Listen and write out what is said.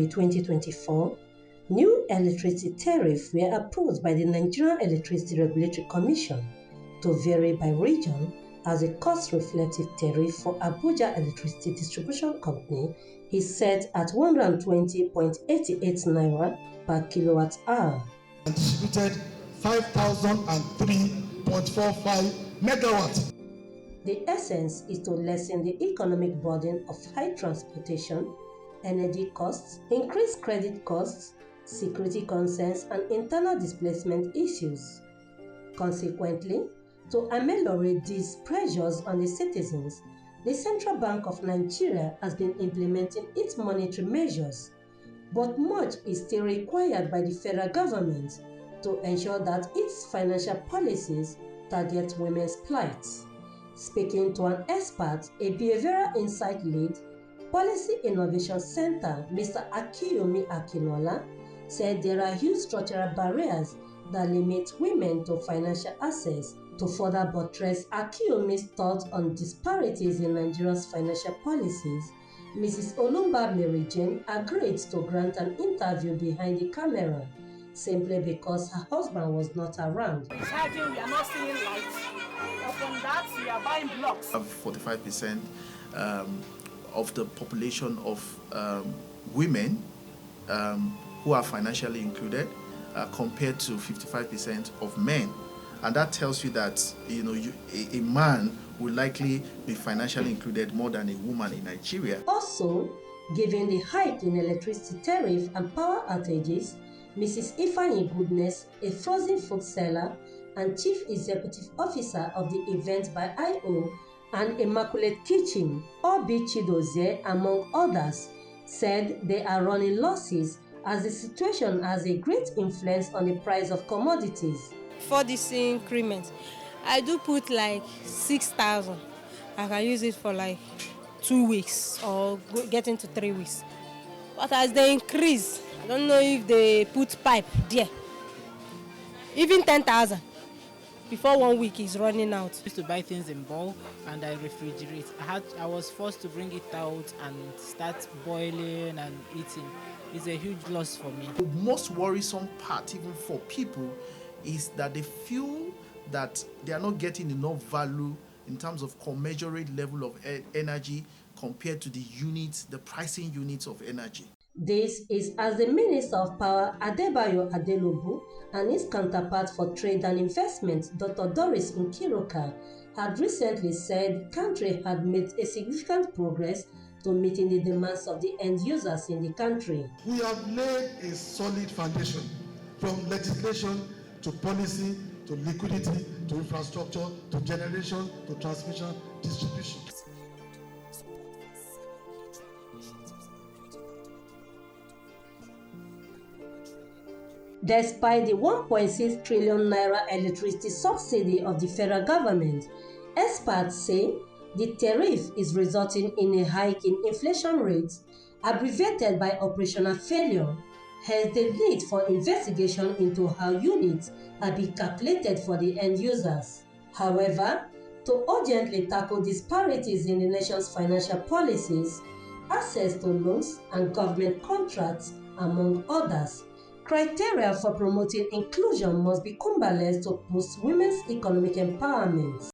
January 2024, new electricity tariffs were approved by the Nigerian Electricity Regulatory Commission to vary by region as a cost-reflective tariff for Abuja Electricity Distribution Company is set at 120.88 naira per kilowatt-hour. And distributed 5,003.45 megawatts. The essence is to lessen the economic burden of high transportation, energy costs, increased credit costs, security concerns, and internal displacement issues. Consequently, to ameliorate these pressures on the citizens, the Central Bank of Nigeria has been implementing its monetary measures, but much is still required by the federal government to ensure that its financial policies target women's plight. Speaking to an expert, a behavioral insight lead, Policy Innovation Center, Mr. Akiyomi Akinola, said there are huge structural barriers that limit women to financial access. To further buttress Akiyomi's thoughts on disparities in Nigeria's financial policies, Mrs. Olumba Mary Jane agreed to grant an interview behind the camera, simply because her husband was not around. We are not seeing lights. Upon that, we are buying blocks. 45% of the population of women who are financially included compared to 55% of men. And that tells you that a man will likely be financially included more than a woman in Nigeria. Also, given the hike in electricity tariff and power outages, Mrs. Ifeanyi Goodness, a frozen food seller and Chief Executive Officer of the Event by I.O. and Immaculate Kitchen, Obi Chidozie, among others, said they are running losses as the situation has a great influence on the price of commodities. For this increment, I do put like 6,000. I can use it for like 2 weeks or get into 3 weeks. But as they increase, I don't know if they put pipe there. Even 10,000 before 1 week is running out. I used to buy things in bulk and I refrigerate. I was forced to bring it out and start boiling and eating. It's a huge loss for me. The most worrisome part, even for people, is that they feel that they are not getting enough value in terms of commensurate level of energy compared to the pricing units of energy. This is as the Minister of Power Adebayo Adelobu and his counterpart for Trade and Investment, Dr. Doris Nkiruka, had recently said the country had made a significant progress to meeting the demands of the end users in the country. We have laid a solid foundation from legislation to policy to liquidity to infrastructure to generation to transmission distribution. Despite the 1.6 trillion naira electricity subsidy of the federal government, experts say the tariff is resulting in a hike in inflation rates, aggravated by operational failure, hence the need for investigation into how units are being calculated for the end users. However, to urgently tackle disparities in the nation's financial policies, access to loans and government contracts, among others, criteria for promoting inclusion must be cumulative to boost women's economic empowerment.